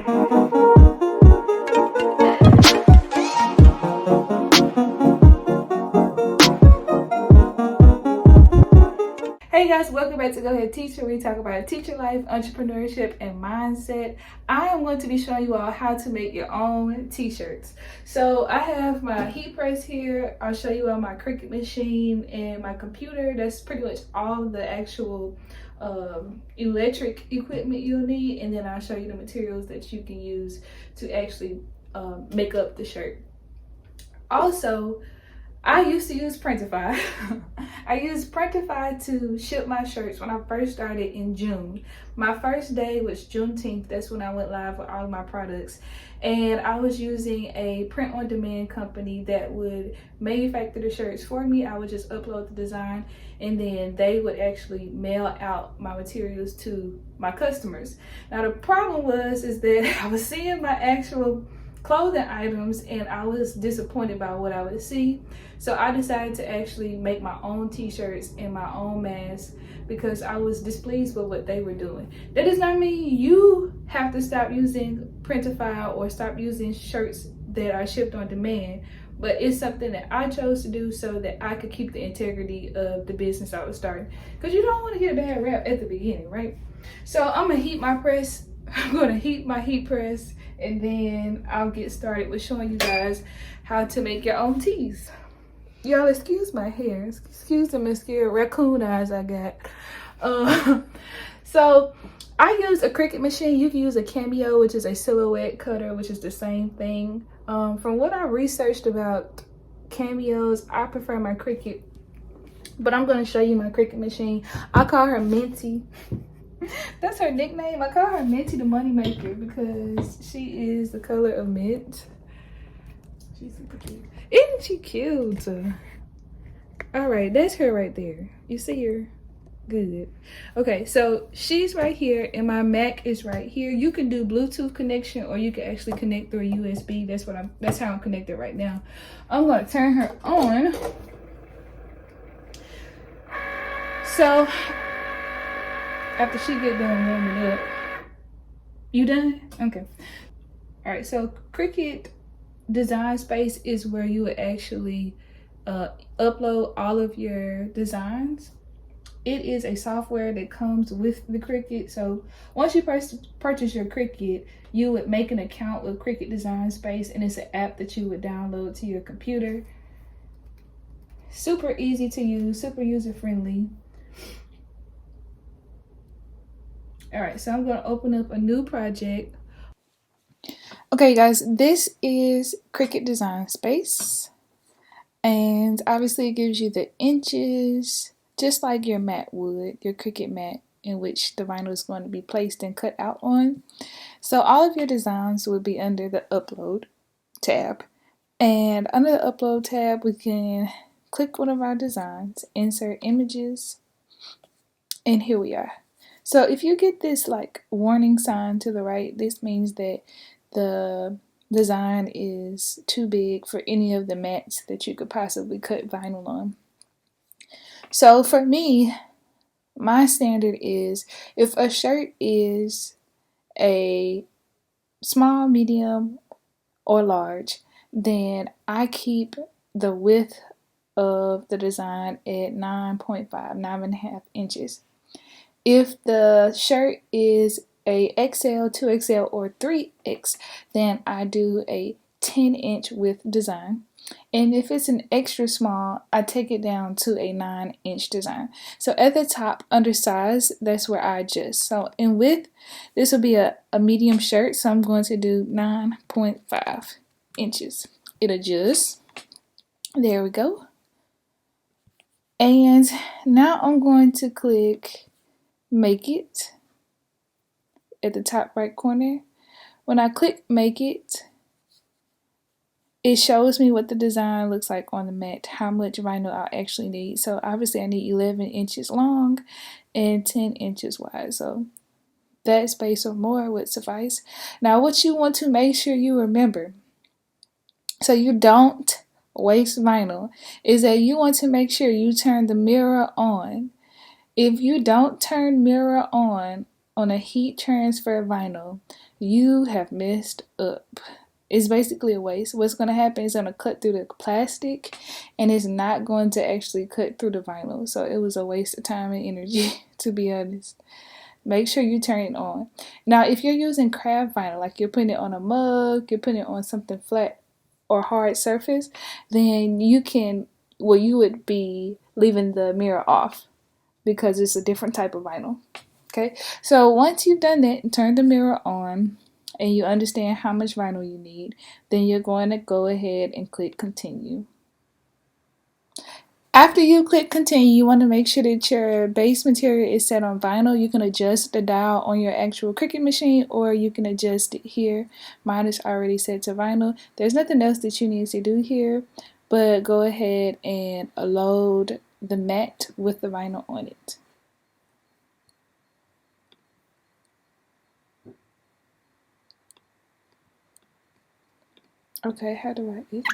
Hey guys, welcome back to Go Ahead Teacher. We talk about teacher life, entrepreneurship, and mindset. I am going to be showing you all how to make your own t-shirts. So I have my heat press here. I'll show you all my Cricut machine and my computer. That's pretty much all the actual electric equipment you'll need. And then I'll show you the materials that you can use to actually make up the shirt. Also, I used to use Printify. I used Printify to ship my shirts when I first started in June. My first day was Juneteenth. That's when I went live with all of my products. And I was using a print-on-demand company that would manufacture the shirts for me. I would just upload the design and then they would actually mail out my materials to my customers. Now the problem is that I was seeing my actual clothing items and I was disappointed by what I would see. So I decided to actually make my own t-shirts and my own masks because I was displeased with what they were doing. That does not mean you have to stop using Printify or stop using shirts that are shipped on demand, but it's something that I chose to do so that I could keep the integrity of the business I was starting, because you don't want to get a bad rap at the beginning, right? So I'm gonna heat my press. I'm gonna heat my heat press and then I'll get started with showing you guys how to make your own tees. Y'all excuse my hair, excuse the mascara raccoon eyes I got. So I use a Cricut machine. You can use a Cameo, which is a silhouette cutter, which is the same thing. From what I researched about Cameos, I prefer my Cricut, but I'm going to show you my Cricut machine. I call her Minty. That's her nickname. I call her Minty the Money Maker because she is the color of mint. She's super cute. Isn't she cute? All right, that's her right there. You see her? Good. Okay, so she's right here and my Mac is right here. You can do Bluetooth connection or you can actually connect through a USB. That's how I'm connected right now. I'm gonna turn her on. So after she get done warming up, you done? Okay. All right, so Cricut Design Space is where you would actually upload all of your designs. It is a software that comes with the Cricut. So once you purchase your Cricut, you would make an account with Cricut Design Space, and it's an app that you would download to your computer. Super easy to use, super user friendly. All right, so I'm gonna open up a new project. Okay guys, this is Cricut Design Space, and obviously it gives you the inches, just like your mat would, your Cricut mat in which the vinyl is going to be placed and cut out on. So all of your designs would be under the Upload tab, and under the Upload tab we can click one of our designs, insert images, and here we are. So if you get this like warning sign to the right, this means that the design is too big for any of the mats that you could possibly cut vinyl on. So for me, my standard is if a shirt is a small, medium, or large, then I keep the width of the design at 9.5 inches. If the shirt is a XL, 2XL, or 3X, then I do a 10-inch width design. And if it's an extra small, I take it down to a 9-inch design. So at the top, under size, that's where I adjust. So in width, this will be a medium shirt, so I'm going to do 9.5 inches. It adjusts. There we go. And now I'm going to click Make It at the top right corner. When I click Make It, it shows me what the design looks like on the mat, how much vinyl I actually need. So obviously I need 11 inches long and 10 inches wide. So that space or more would suffice. Now what you want to make sure you remember, so you don't waste vinyl, is that you want to make sure you turn the mirror on. If you don't turn mirror on a heat transfer vinyl, you have messed up. It's basically a waste. What's going to happen is going to cut through the plastic, and it's not going to actually cut through the vinyl. So it was a waste of time and energy, to be honest. Make sure you turn it on. Now, if you're using craft vinyl, like you're putting it on a mug, you're putting it on something flat or hard surface, then you would be leaving the mirror off because it's a different type of vinyl. Okay, so once you've done that and turned the mirror on and you understand how much vinyl you need, then you're going to go ahead and click continue. After you click continue, you want to make sure that your base material is set on vinyl. You can adjust the dial on your actual Cricut machine, or you can adjust it here. Mine is already set to vinyl. There's nothing else that you need to do here, but go ahead and load the mat with the vinyl on it. Okay, how do I eat?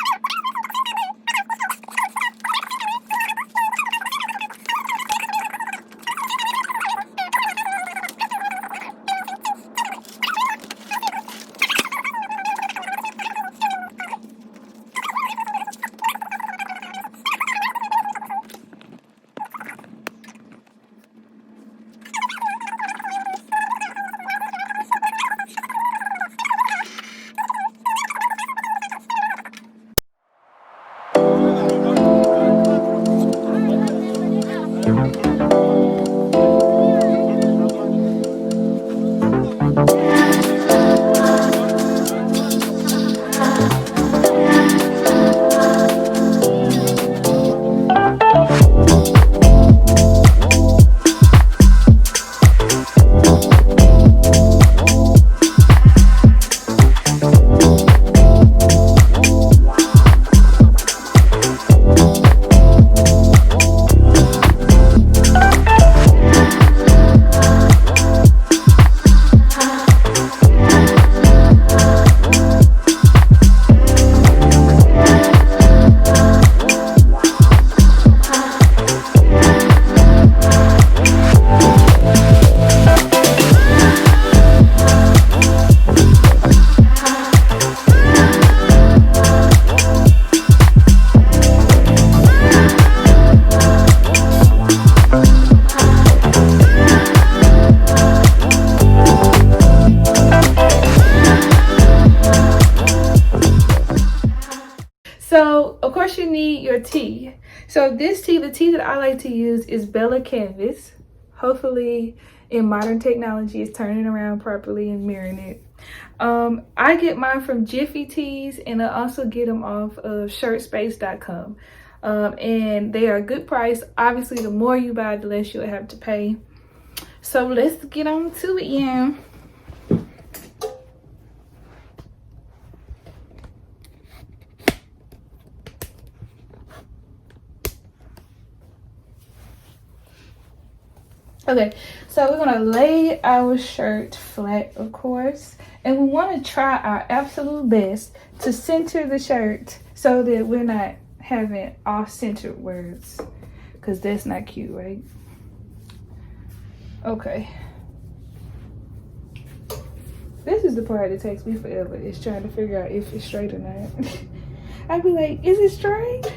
So, of course, you need your tea. So this tea, the tea that I like to use is Bella Canvas. Hopefully, in modern technology, it's turning around properly and mirroring it. I get mine from Jiffy Teas, and I also get them off of shirtspace.com. And they are a good price. Obviously, the more you buy, the less you'll have to pay. So let's get on to it, yeah. Okay, so we're gonna lay our shirt flat, of course, and we want to try our absolute best to center the shirt so that we're not having off-centered words, because that's not cute, right? Okay. This is the part that takes me forever, is trying to figure out if it's straight or not. I'd be like, is it straight?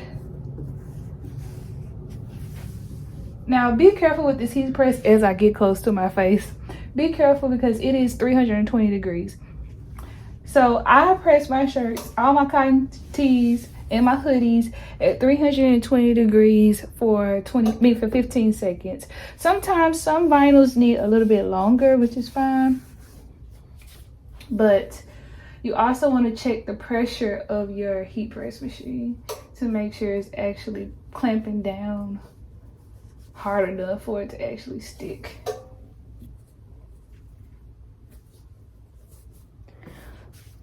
Now, be careful with this heat press as I get close to my face. Be careful because it is 320 degrees. So I press my shirts, all my cotton tees and my hoodies at 320 degrees for 15 seconds. Sometimes some vinyls need a little bit longer, which is fine. But you also want to check the pressure of your heat press machine to make sure it's actually clamping down hard enough for it to actually stick.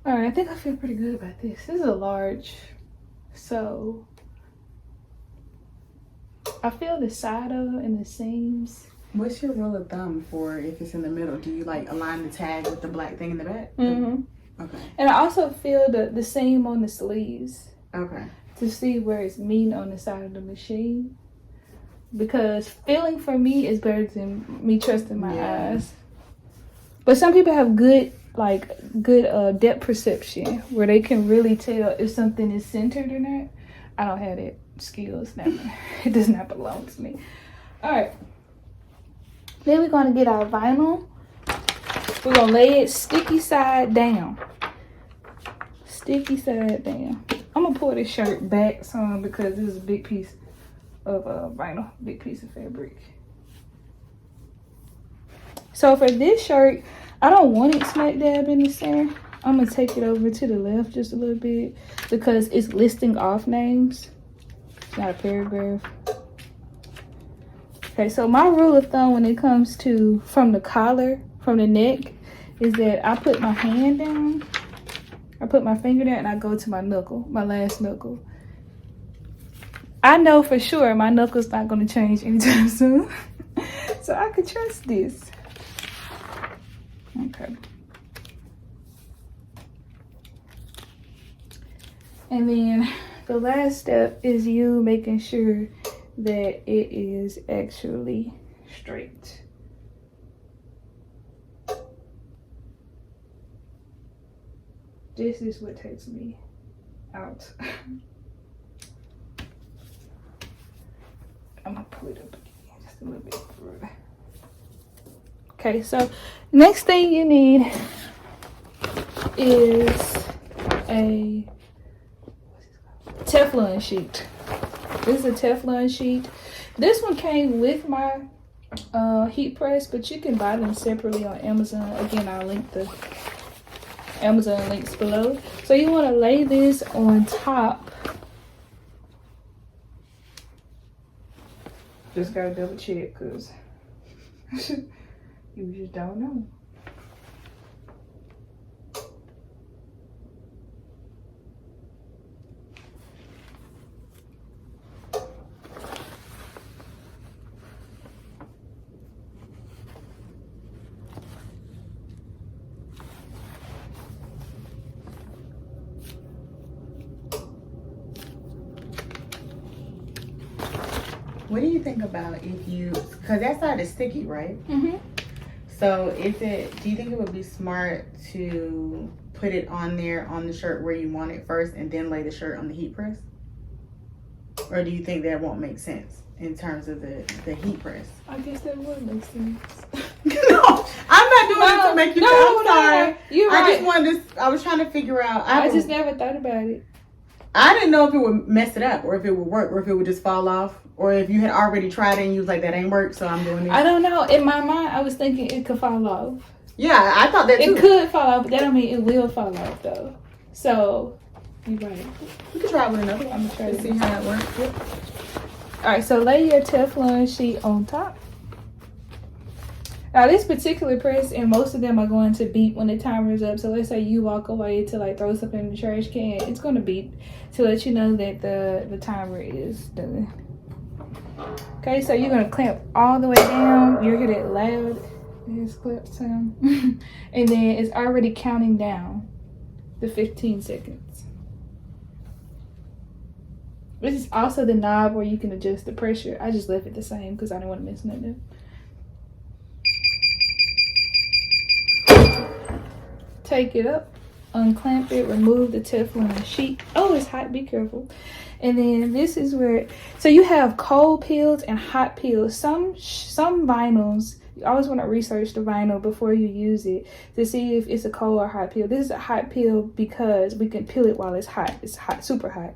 All right, I think I feel pretty good about this. This is a large, so I feel the side of it and the seams. What's your rule of thumb for if it's in the middle? Do you like align the tag with the black thing in the back? Mm-hmm. Okay. And I also feel the seam on the sleeves. Okay. To see where it's meeting on the side of the machine. Because feeling for me is better than me trusting my eyes. But some people have good like good depth perception where they can really tell if something is centered or not. I don't have that skills. Never. It does not belong to me. All right. Then we're gonna get our vinyl. We're gonna lay it sticky side down. Sticky side down. I'm gonna pull this shirt back some because this is a big piece of vinyl, big piece of fabric. So for this shirt, I don't want it smack dab in the center. I'm gonna take it over to the left just a little bit because it's listing off names. It's not a paragraph. Okay, so my rule of thumb when it comes to from the collar, from the neck, is that I put my hand down, I put my finger down, and I go to my knuckle, my last knuckle. I know for sure my knuckle's not gonna change anytime soon. So I could trust this. Okay. And then the last step is you making sure that it is actually straight. This is what takes me out. I'm gonna pull it up again just a little bit further. Okay, so next thing you need is a Teflon sheet. This is a Teflon sheet. This one came with my heat press, but you can buy them separately on Amazon. Again, I'll link the Amazon links below. So you want to lay this on top. Just gotta double check because you just don't know. What do you think about if you, because that side is sticky, right? Mm-hmm. So do you think it would be smart to put it on there on the shirt where you want it first and then lay the shirt on the heat press? Or do you think that won't make sense in terms of the heat press? I guess that would make sense. No, I'm not doing it to make you I'm sorry. You're right. I just wanted to, I was trying to figure out. I just never thought about it. I didn't know if it would mess it up or if it would work or if it would just fall off or if you had already tried it and you was like, that ain't work, so I'm doing it. I don't know. In my mind, I was thinking it could fall off. Yeah, I thought that too. It could fall off, but that don't mean it will fall off though. So, you're right. We could try it with another one. I'm gonna try to see how it works. Yep. Alright, so lay your Teflon sheet on top. Now this particular press, and most of them are going to beep when the timer is up. So let's say you walk away to like throw something in the trash can, it's gonna beep to let you know that the timer is done. Okay, so you're gonna clamp all the way down. You'll hear that loud clamp sound. And then it's already counting down the 15 seconds. This is also the knob where you can adjust the pressure. I just left it the same because I didn't want to mess nothing up. Take it up, unclamp it, remove the Teflon sheet. Oh, it's hot, be careful. And then this is where, so you have cold peels and hot peels. Some vinyls, you always want to research the vinyl before you use it to see if it's a cold or hot peel. This is a hot peel because we can peel it while it's hot. It's hot, super hot.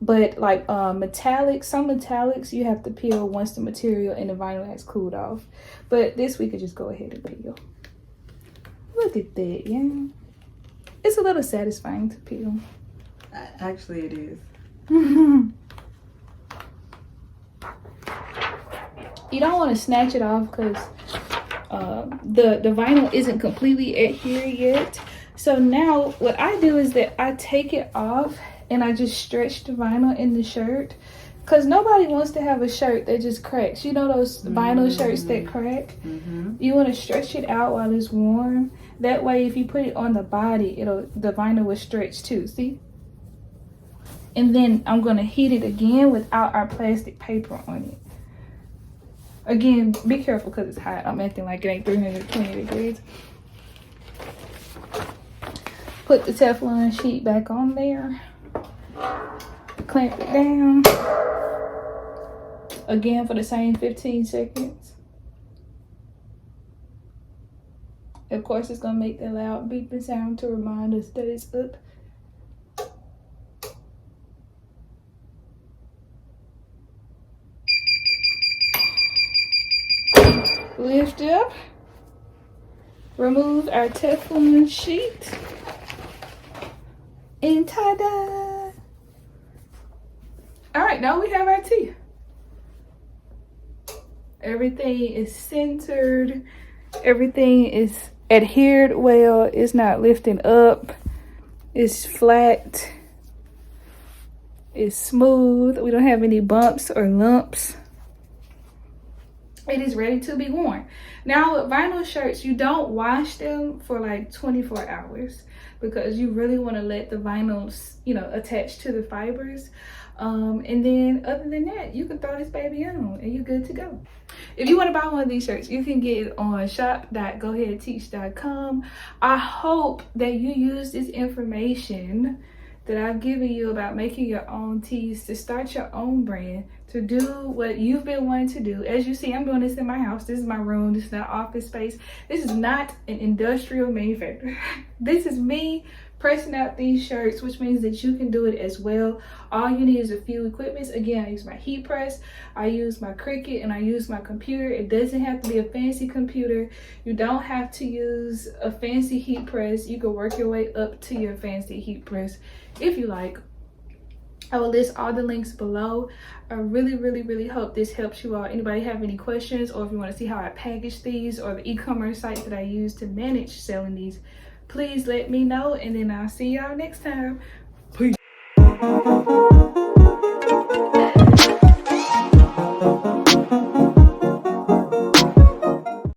But like metallics, some metallics you have to peel once the material and the vinyl has cooled off. But this we could just go ahead and peel. Look at that, yeah. It's a little satisfying to peel. Actually, it is. You don't want to snatch it off because the vinyl isn't completely adhered yet. So now what I do is that I take it off and I just stretch the vinyl in the shirt, because nobody wants to have a shirt that just cracks. You know those vinyl shirts that crack? You want to stretch it out while it's warm. That way if you put it on the body, the vinyl will stretch too, see? And then I'm going to heat it again without our plastic paper on it. Again, be careful because it's hot. I'm acting like it ain't 320 degrees. Put the Teflon sheet back on there. Clamp it down. Again for the same 15 seconds. Of course, it's gonna make that loud beeping sound to remind us that it's up. Lift up. Remove our Teflon sheet. And ta-da! All right, now we have our tea. Everything is centered. Everything is adhered well. It's not lifting up. It's flat. It's smooth. We don't have any bumps or lumps. It is ready to be worn. Now with vinyl shirts, you don't wash them for like 24 hours because you really want to let the vinyls, you know, attach to the fibers. And then other than that, you can throw this baby on and you're good to go. If you want to buy one of these shirts, you can get it on shop.goheadteach.com. I hope that you use this information that I've given you about making your own tees to start your own brand, to do what you've been wanting to do. As you see, I'm doing this in my house. This is my room. This is not office space. This is not an industrial manufacturer. This is me pressing out these shirts, which means that you can do it as well. All you need is a few equipments. Again, I use my heat press, I use my Cricut, and I use my computer. It doesn't have to be a fancy computer. You don't have to use a fancy heat press. You can work your way up to your fancy heat press if you like. I will list all the links below. I really hope this helps you out. Anybody have any questions, or if you want to see how I package these or the e-commerce site that I use to manage selling these, please let me know, and then I'll see y'all next time. Peace.